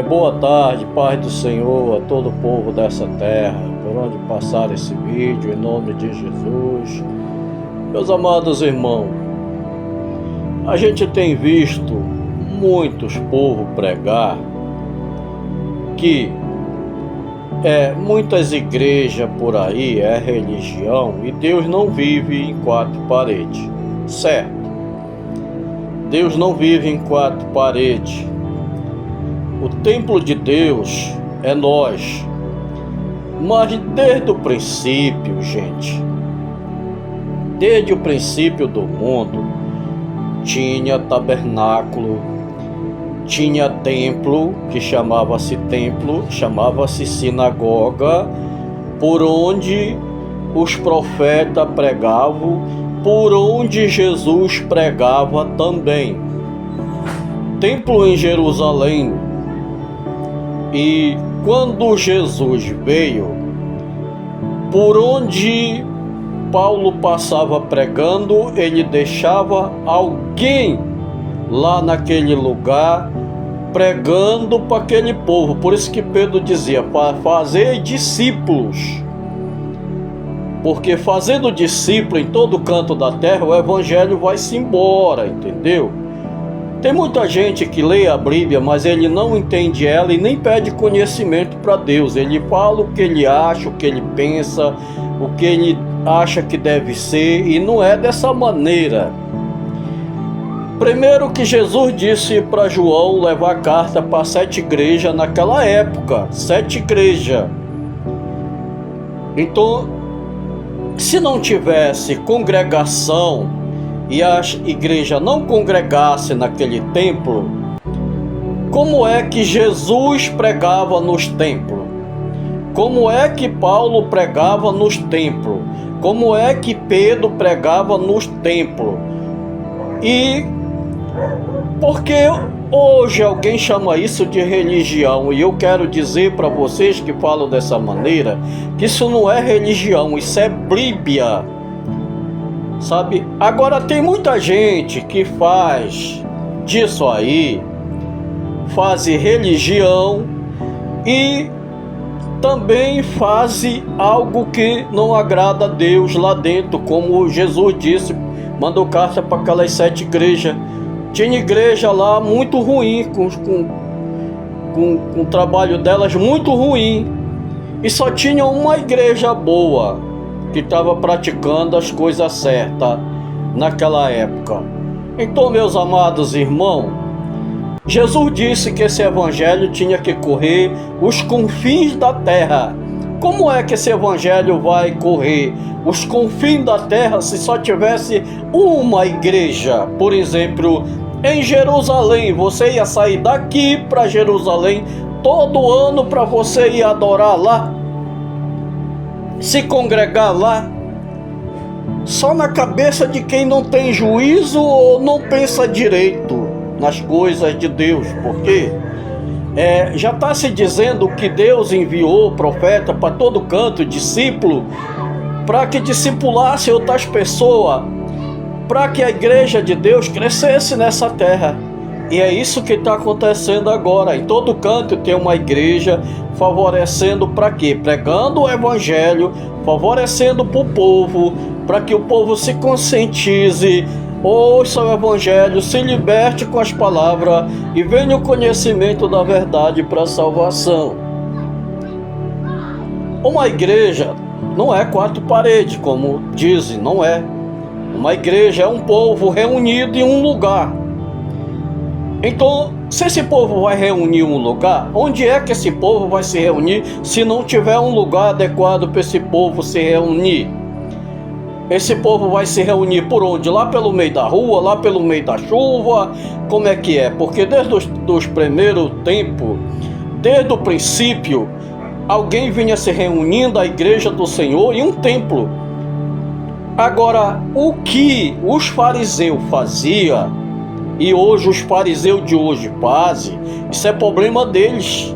Boa tarde, paz do Senhor a todo o povo dessa terra, por onde passar esse vídeo, em nome de Jesus. Meus amados irmãos, a gente tem visto muitos povos pregar que muitas igrejas por aí é religião e Deus não vive em quatro paredes, certo? Deus não vive em quatro paredes. O templo de Deus é nós. Mas desde o princípio, gente, desde o princípio do mundo, tinha tabernáculo, tinha templo, que chamava-se templo, chamava-se sinagoga, por onde os profetas pregavam, por onde Jesus pregava também. Templo em Jerusalém. E quando Jesus veio, por onde Paulo passava pregando, ele deixava alguém lá naquele lugar pregando para aquele povo. Por isso que Pedro dizia, para fazer discípulos. Porque fazendo discípulo em todo canto da terra, o evangelho vai-se embora, entendeu? Tem muita gente que lê a Bíblia, mas ele não entende ela e nem pede conhecimento para Deus. Ele fala o que ele acha, o que ele pensa, o que ele acha que deve ser, e não é dessa maneira. Primeiro que Jesus disse para João levar carta para 7 igrejas naquela época, 7 igrejas. Então, se não tivesse congregação e a igreja não congregasse naquele templo, como é que Jesus pregava nos templos? Como é que Paulo pregava nos templos? Como é que Pedro pregava nos templos? E porque hoje alguém chama isso de religião, e eu quero dizer para vocês que falam dessa maneira, que isso não é religião, isso é Bíblia. Sabe? Agora tem muita gente que faz disso aí, faz religião e também faz algo que não agrada a Deus lá dentro, como Jesus disse, mandou carta para aquelas 7 igrejas. Tinha igreja lá muito ruim, com o trabalho delas muito ruim, e só tinha uma igreja boa que estava praticando as coisas certas naquela época. Então, meus amados irmãos, Jesus disse que esse evangelho tinha que correr os confins da terra. Como é que esse evangelho vai correr os confins da terra se só tivesse uma igreja? Por exemplo, em Jerusalém, você ia sair daqui para Jerusalém todo ano para você ir adorar lá, se congregar lá? Só na cabeça de quem não tem juízo ou não pensa direito nas coisas de Deus, porque já está se dizendo que Deus enviou profeta para todo canto, discípulo, para que discipulasse outras pessoas, para que a igreja de Deus crescesse nessa terra. E é isso que está acontecendo agora. Em todo canto tem uma igreja favorecendo para quê? Pregando o evangelho, favorecendo para o povo, para que o povo se conscientize, ouça o evangelho, se liberte com as palavras e venha o conhecimento da verdade para a salvação. Uma igreja não é 4 paredes, como dizem, não é. Uma igreja é um povo reunido em um lugar. Então, se esse povo vai reunir um lugar, onde é que esse povo vai se reunir se não tiver um lugar adequado para esse povo se reunir? Esse povo vai se reunir por onde? Lá pelo meio da rua, lá pelo meio da chuva? Como é que é? Porque desde os primeiros tempos, desde o princípio, alguém vinha se reunindo à igreja do Senhor em um templo. Agora, o que os fariseus faziam, e hoje os fariseus de hoje fazem, isso é problema deles.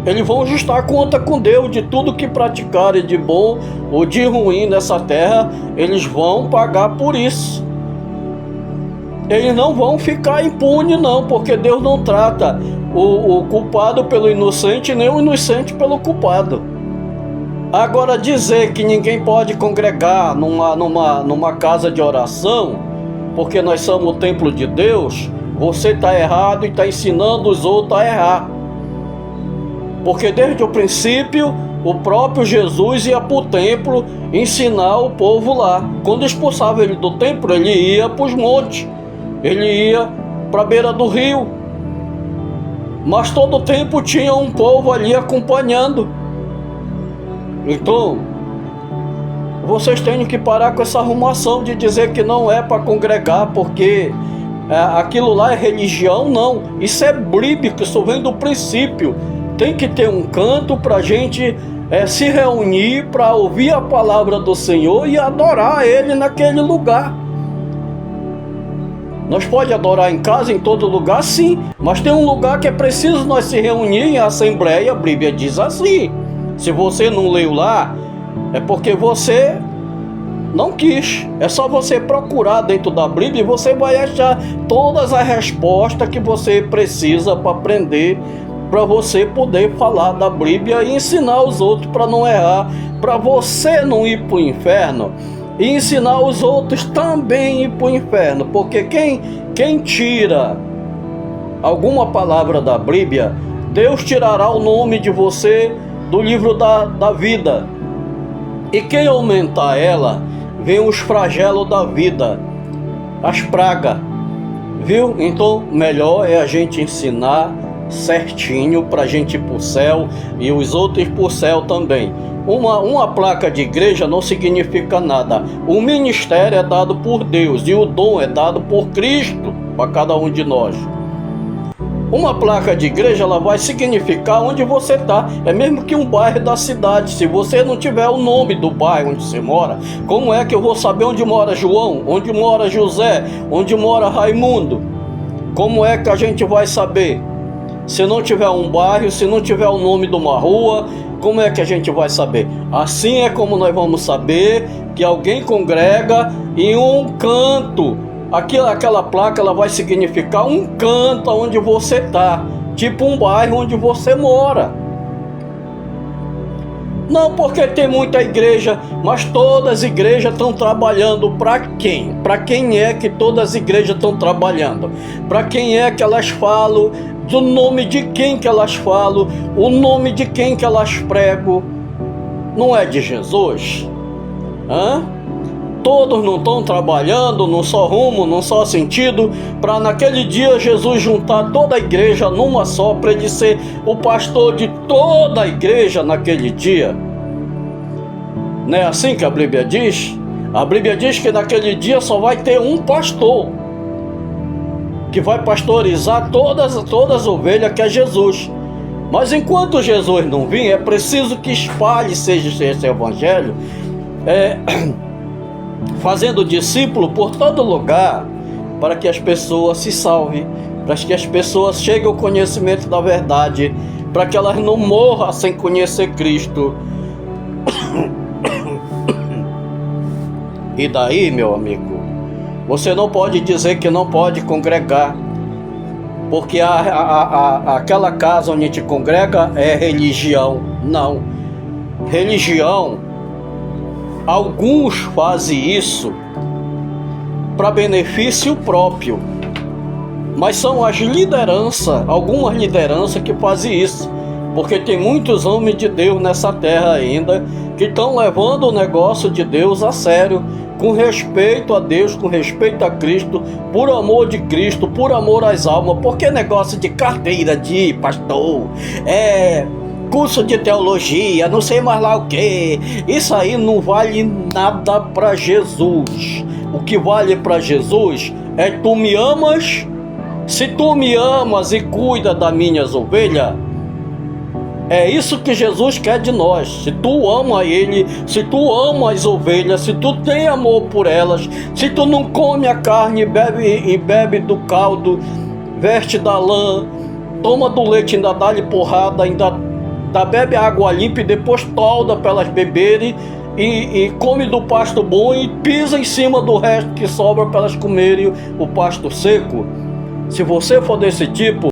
Eles vão ajustar conta com Deus de tudo que praticarem de bom ou de ruim nessa terra, eles vão pagar por isso. eles não vão ficar impunes não, porque Deus não trata o culpado pelo inocente, nem o inocente pelo culpado. Agora, dizer que ninguém pode congregar numa casa de oração, porque nós somos o templo de Deus, você está errado e está ensinando os outros a errar. Porque desde o princípio, o próprio Jesus ia para o templo ensinar o povo lá. Quando expulsava ele do templo, ele ia para os montes, ele ia para a beira do rio. Mas todo o tempo tinha um povo ali acompanhando. Então, vocês têm que parar com essa arrumação de dizer que não é para congregar, porque aquilo lá é religião, não. Isso é bíblico, isso vem do princípio. Tem que ter um canto para a gente se reunir, para ouvir a palavra do Senhor e adorar Ele naquele lugar. Nós podemos adorar em casa, em todo lugar, sim, mas tem um lugar que é preciso nós se reunir em assembleia. A Bíblia diz assim. Se você não leu lá, é porque você não quis. É só você procurar dentro da Bíblia e você vai achar todas as respostas que você precisa para aprender, para você poder falar da Bíblia e ensinar os outros para não errar, para você não ir para o inferno e ensinar os outros também ir para o inferno. Porque quem tira alguma palavra da Bíblia, Deus tirará o nome de você do livro da vida. E quem aumentar ela, vem os flagelos da vida, as pragas, viu? Então, melhor é a gente ensinar certinho para a gente ir para o céu e os outros ir para o céu também. Uma placa de igreja não significa nada. O ministério é dado por Deus e o dom é dado por Cristo para cada um de nós. Uma placa de igreja, ela vai significar onde você está. É mesmo que um bairro da cidade. Se você não tiver o nome do bairro onde você mora, como é que eu vou saber onde mora João, onde mora José, onde mora Raimundo? Como é que a gente vai saber? Se não tiver um bairro, se não tiver o nome de uma rua, como é que a gente vai saber? Assim é como nós vamos saber que alguém congrega em um canto. Aquela placa, ela vai significar um canto onde você está, tipo um bairro onde você mora. Não porque tem muita igreja, mas todas as igrejas estão trabalhando para quem? Para quem é que todas as igrejas estão trabalhando? Para quem é que elas falam? Do nome de quem que elas falam? O nome de quem que elas pregam? Não é de Jesus? Todos não estão trabalhando num só rumo, num só sentido, para naquele dia Jesus juntar toda a igreja numa só, para ele ser o pastor de toda a igreja naquele dia. Não é assim que a Bíblia diz? A Bíblia diz que naquele dia só vai ter um pastor, que vai pastorizar todas as ovelhas, que é Jesus. Mas enquanto Jesus não vir, é preciso que espalhe seja esse evangelho, fazendo discípulo por todo lugar, para que as pessoas se salvem, para que as pessoas cheguem ao conhecimento da verdade, para que elas não morram sem conhecer Cristo. E daí, meu amigo, você não pode dizer que não pode congregar, porque aquela casa onde a gente congrega é religião. Não. Religião, alguns fazem isso para benefício próprio, mas são as lideranças, algumas lideranças que fazem isso, porque tem muitos homens de Deus nessa terra ainda que estão levando o negócio de Deus a sério, com respeito a Deus, com respeito a Cristo, por amor de Cristo, por amor às almas. Porque negócio de carteira de pastor, curso de teologia, não sei mais lá o que, isso aí não vale nada para Jesus. O que vale para Jesus é: tu me amas? Se tu me amas e cuida das minhas ovelhas, é isso que Jesus quer de nós. Se tu ama Ele, se tu ama as ovelhas, se tu tem amor por elas, se tu não come a carne e bebe do caldo, veste da lã, toma do leite, ainda dá-lhe porrada, ainda bebe água limpa e depois tolda para elas beberem, e come do pasto bom e pisa em cima do resto que sobra para elas comerem o pasto seco. Se você for desse tipo,